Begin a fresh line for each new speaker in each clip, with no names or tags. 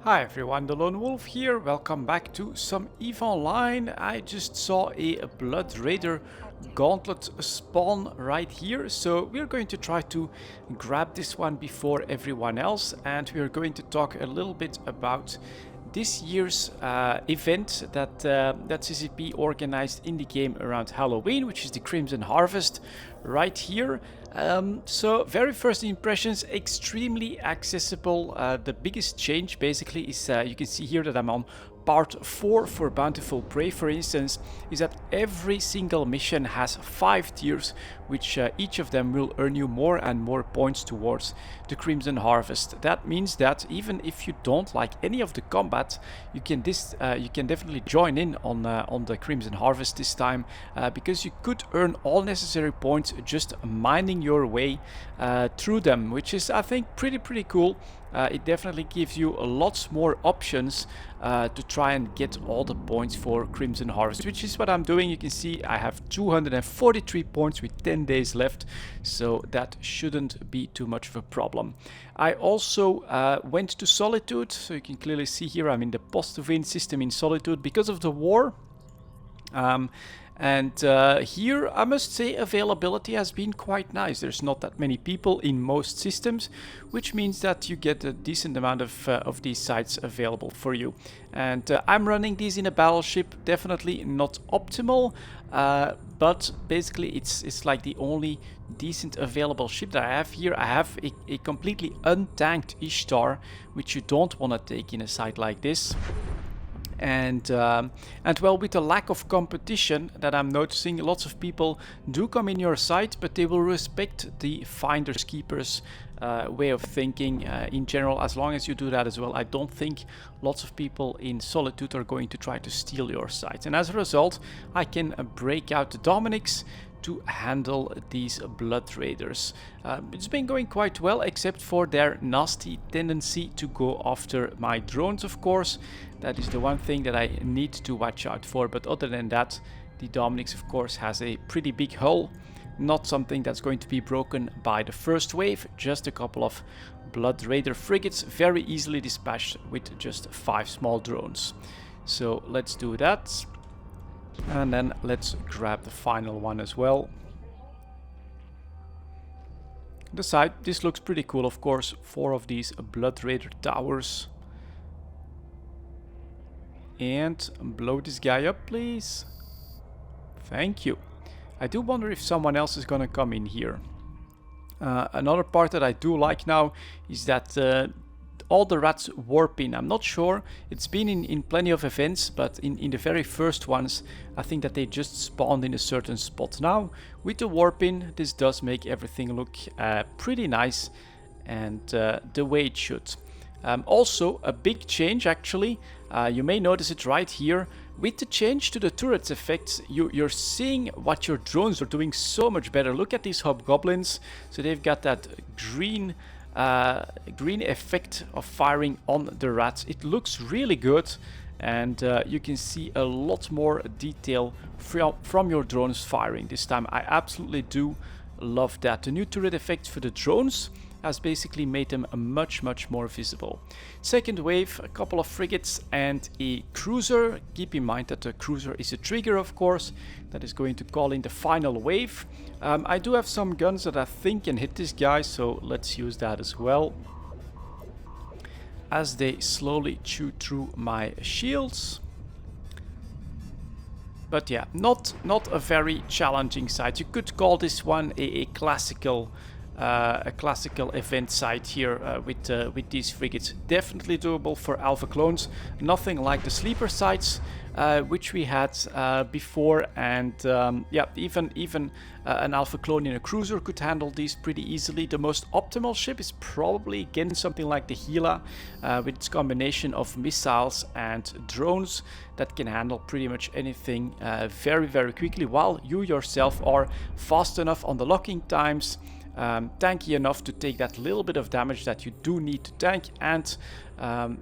Hi everyone, the Lone Wolf here. Welcome back to some EVE Online. I just saw a Blood Raider gauntlet spawn right here, so we're going to try to grab this one before everyone else, and we're going to talk a little bit about this year's event that CCP organized in the game around Halloween, which is the Crimson Harvest right here. So very first impressions, extremely accessible. The biggest change basically is you can see here that I'm on part 4 for Bountiful Prey, for instance, is that every single mission has 5 tiers, which each of them will earn you more and more points towards the Crimson Harvest. That means that even if you don't like any of the combat, you can definitely join in on the Crimson Harvest this time, because you could earn all necessary points just mining your way through them, which is, I think, pretty cool. It definitely gives you lots more options to try and get all the points for Crimson Harvest, which is what I'm doing. You can see I have 243 points with 10 days left, so that shouldn't be too much of a problem. I also went to Solitude, so you can clearly see here I'm in the post-to-win system in Solitude because of the war. Here I must say availability has been quite nice. There's not that many people in most systems, which means that you get a decent amount of these sites available for you. And I'm running these in a battleship, definitely not optimal, but basically it's like the only decent available ship that I have here. I have a completely untanked Ishtar, which you don't want to take in a site like this. And well, with the lack of competition that I'm noticing, lots of people do come in your site, but they will respect the finders keepers way of thinking in general. As long as you do that as well, I don't think lots of people in Solitude are going to try to steal your site. And as a result, I can break out the Dominics to handle these Blood Raiders. It's been going quite well, except for their nasty tendency to go after my drones, of course. That is the one thing that I need to watch out for, but other than that, the Dominics, of course, has a pretty big hull. Not something that's going to be broken by the first wave, just a couple of Blood Raider frigates, very easily dispatched with just 5 small drones. So let's do that. And then let's grab the final one as well. The side, this looks pretty cool, of course. 4 of these Blood Raider towers. And blow this guy up, please. Thank you. I do wonder if someone else is gonna come in here. Another part that I do like now is that all the rats warp in. I'm not sure, it's been in plenty of events, but in the very first ones, I think that they just spawned in a certain spot. Now, with the warp in, this does make everything look pretty nice and the way it should. Also, a big change actually, you may notice it right here. With the change to the turrets effects, you're seeing what your drones are doing so much better. Look at these hobgoblins, so they've got that green effect of firing on the rats. It looks really good, and you can see a lot more detail from your drones firing this time. I absolutely do love that. The new turret effect for the drones has basically made them much more visible. Second wave, a couple of frigates and a cruiser. Keep in mind that the cruiser is a trigger, of course, that is going to call in the final wave. I do have some guns that I think can hit this guy, so let's use that as well, as they slowly chew through my shields. But yeah, not a very challenging site. You could call this one a classical event site here with these frigates. Definitely doable for alpha clones. Nothing like the sleeper sites which we had before, and yeah, even an alpha clone in a cruiser could handle these pretty easily. The most optimal ship is probably again something like the Gila, with its combination of missiles and drones that can handle pretty much anything very quickly, while you yourself are fast enough on the locking times, tanky enough to take that little bit of damage that you do need to tank. And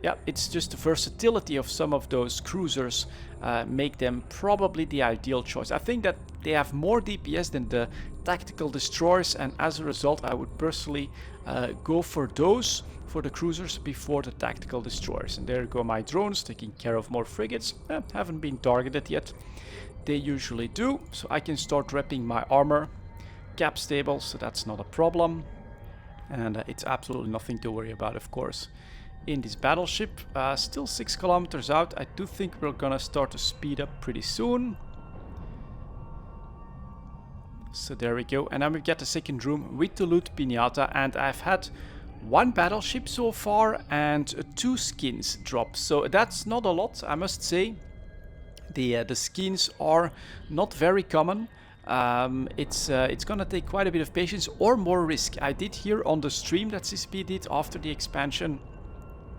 yeah, it's just the versatility of some of those cruisers make them probably the ideal choice. I think that they have more DPS than the tactical destroyers, and as a result I would personally go for those, for the cruisers, before the tactical destroyers. And there go my drones, taking care of more frigates. Haven't been targeted yet. They usually do, so I can start repping my armor. Cap stable, so that's not a problem. And it's absolutely nothing to worry about, of course, in this battleship. Still 6 kilometers out. I do think we're gonna start to speed up pretty soon. So there we go. And then we get the second room with the loot pinata. And I've had 1 battleship so far and 2 skins drop. So that's not a lot, I must say. The skins are not very common. It's gonna take quite a bit of patience or more risk. I did hear on the stream that CCP did after the expansion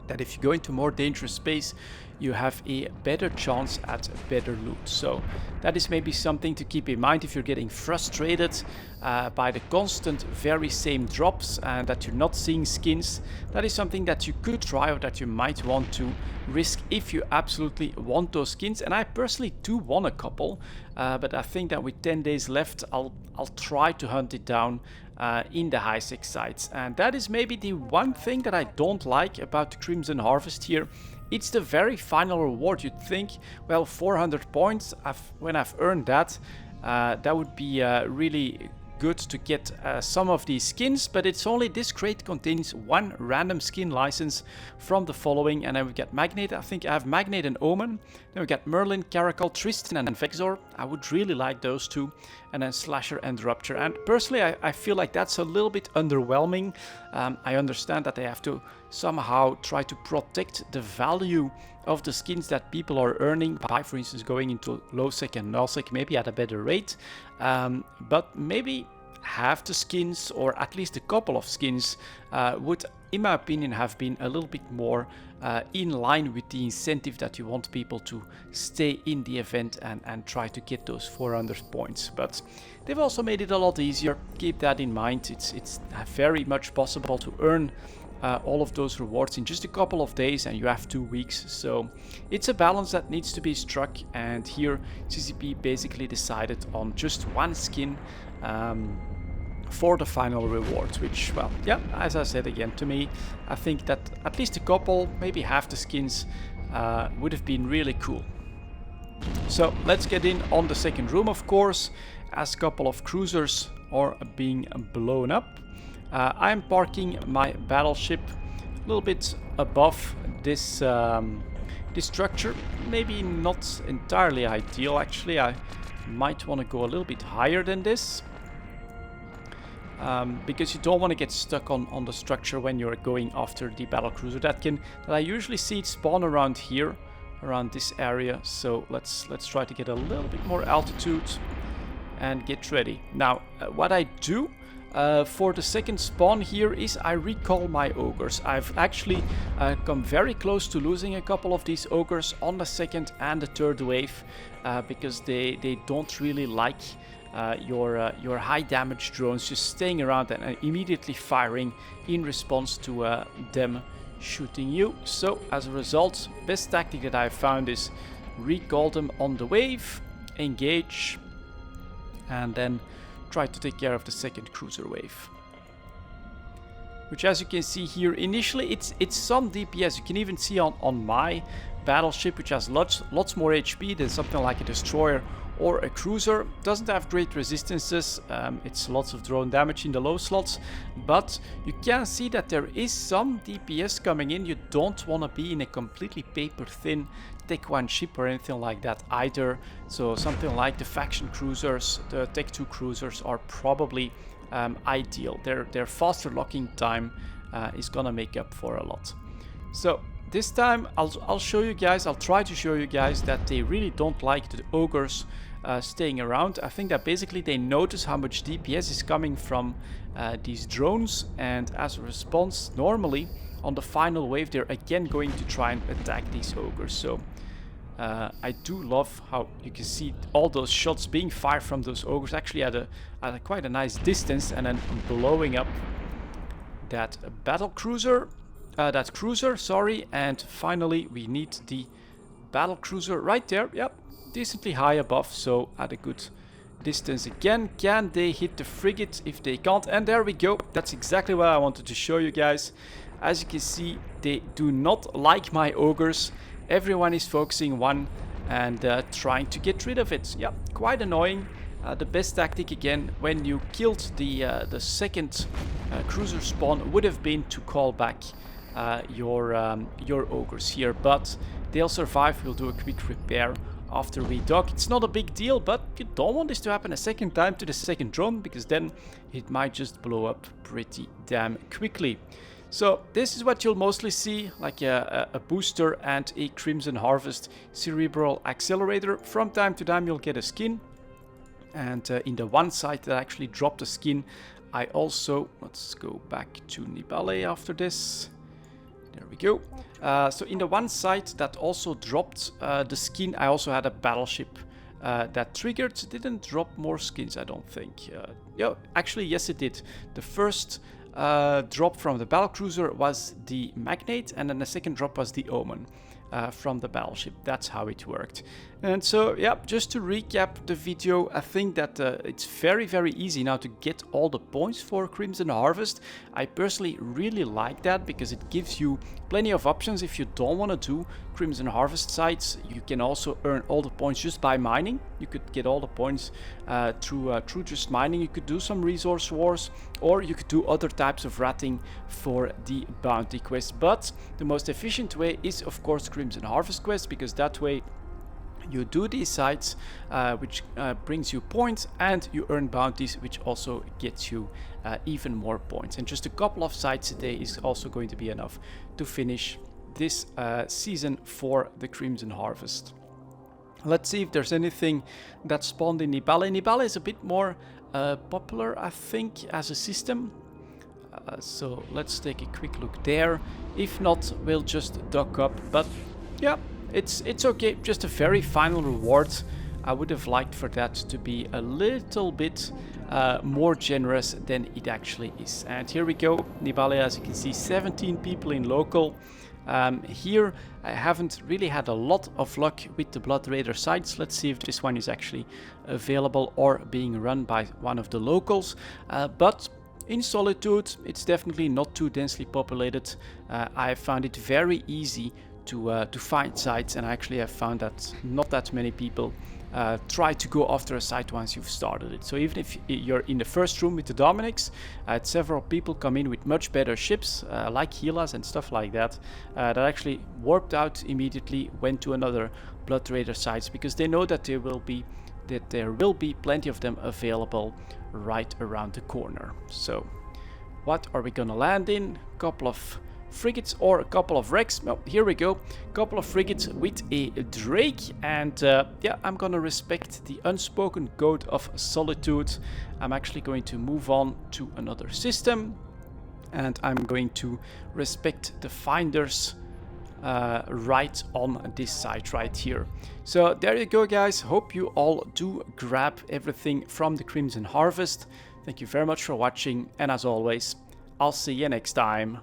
that if you go into more dangerous space, you have a better chance at better loot. So that is maybe something to keep in mind if you're getting frustrated by the constant very same drops and that you're not seeing skins. That is something that you could try or that you might want to risk if you absolutely want those skins. And I personally do want a couple, but I think that with 10 days left, I'll try to hunt it down in the high sec sites. And that is maybe the one thing that I don't like about the Crimson Harvest here. It's the very final reward. You'd think, well, 400 points, when I've earned that, that would be really good to get some of these skins, but it's only this crate contains 1 random skin license from the following. And then we get Magnate. I think I have Magnate and Omen. Then we get Merlin, Caracal, Tristan and Vexor. I would really like those 2. And then Slasher and Rupture. And personally, I feel like that's a little bit underwhelming. I understand that they have to somehow try to protect the value of the skins that people are earning by, for instance, going into low sec and null sec, maybe at a better rate. But maybe half the skins, or at least a couple of skins, would, in my opinion, have been a little bit more in line with the incentive that you want people to stay in the event and try to get those 400 points. But they've also made it a lot easier. Keep that in mind. It's very much possible to earn all of those rewards in just a couple of days, and you have 2 weeks. So it's a balance that needs to be struck, and here CCP basically decided on just 1 skin for the final rewards, which, well, yeah, as I said again, to me, I think that at least a couple, maybe half the skins would have been really cool. So let's get in on the second room, of course, as a couple of cruisers are being blown up. I'm parking my battleship a little bit above this this structure. Maybe not entirely ideal, actually. I might want to go a little bit higher than this, because you don't want to get stuck on the structure when you're going after the battlecruiser. That I usually see it spawn around here, around this area. So let's try to get a little bit more altitude and get ready. Now, what I do for the second spawn here is I recall my ogres. I've actually come very close to losing a couple of these ogres on the second and the third wave, because they don't really like your high damage drones just staying around and immediately firing in response to them shooting you. So as a result, best tactic that I've found is recall them on the wave, engage, and then try to take care of the second cruiser wave. Which, as you can see here, initially it's some DPS. You can even see on my battleship, which has lots more HP than something like a destroyer or a cruiser. Doesn't have great resistances. It's lots of drone damage in the low slots, but you can see that there is some DPS coming in. You don't want to be in a completely paper thin Tech 1 ship or anything like that either. So something like the faction cruisers, the Tech 2 cruisers are probably ideal. Their faster locking time is gonna make up for a lot. So this time I'll show you guys, I'll try to show you guys that they really don't like the ogres staying around. I think that basically they notice how much DPS is coming from these drones, and as a response, normally on the final wave they're again going to try and attack these ogres. So I do love how you can see all those shots being fired from those ogres actually at a quite a nice distance, and then blowing up that battle cruiser, that cruiser, sorry. And finally we need the battle cruiser right there. Yep, decently high above, so at a good distance again. Can they hit the frigate? If they can't, and there we go. That's exactly what I wanted to show you guys. As you can see, they do not like my ogres. Everyone is focusing one and trying to get rid of it. Yeah, quite annoying. The best tactic again when you killed the second cruiser spawn would have been to call back your ogres here, but they'll survive. We'll do a quick repair after we dock. It's not a big deal, but you don't want this to happen a second time to the second drone, because then it might just blow up pretty damn quickly. So this is what you'll mostly see, like a booster and a Crimson Harvest Cerebral Accelerator. From time to time you'll get a skin, and in the one site that actually dropped a skin, I also, let's go back to Nibale after this. There we go. So in the one site that also dropped the skin, I also had a battleship that triggered. Didn't drop more skins, I don't think. Yeah, actually, yes it did. The first drop from the battlecruiser was the Magnate, and then the second drop was the Omen from the battleship. That's how it worked. And so, yeah, just to recap the video, I think that it's very easy now to get all the points for Crimson Harvest. I personally really like that, because it gives you plenty of options. If you don't want to do Crimson Harvest sites, you can also earn all the points just by mining. You could get all the points through just mining. You could do some resource wars, or you could do other types of ratting for the bounty quest. But the most efficient way is, of course, Crimson Harvest quest, because that way you do these sites, which brings you points, and you earn bounties, which also gets you even more points. And just a couple of sites a day is also going to be enough to finish this season for the Crimson Harvest. Let's see if there's anything that spawned in Nibale. Nibale is a bit more popular, I think, as a system. So let's take a quick look there. If not, we'll just dock up. But yeah, it's okay. Just a very final reward. I would have liked for that to be a little bit more generous than it actually is. And here we go. Nibale, as you can see, 17 people in local. Here I haven't really had a lot of luck with the Blood Raider sites. Let's see if this one is actually available or being run by one of the locals. But in Solitude, it's definitely not too densely populated. I found it very easy to find sites, and I actually have found that not that many people try to go after a site once you've started it. So even if you're in the first room with the Dominics, I had several people come in with much better ships, like Gilas and stuff like that, that actually warped out immediately, went to another Blood Raider sites, because they know that there will be plenty of them available right around the corner. So what are we gonna land in? A couple of frigates or a couple of wrecks. Oh, here we go. A couple of frigates with a Drake, and yeah, I'm gonna respect the unspoken code of Solitude. I'm actually going to move on to another system, and I'm going to respect the finders right on this site right here. So there you go, guys. Hope you all do grab everything from the Crimson Harvest. Thank you very much for watching, and as always, I'll see you next time.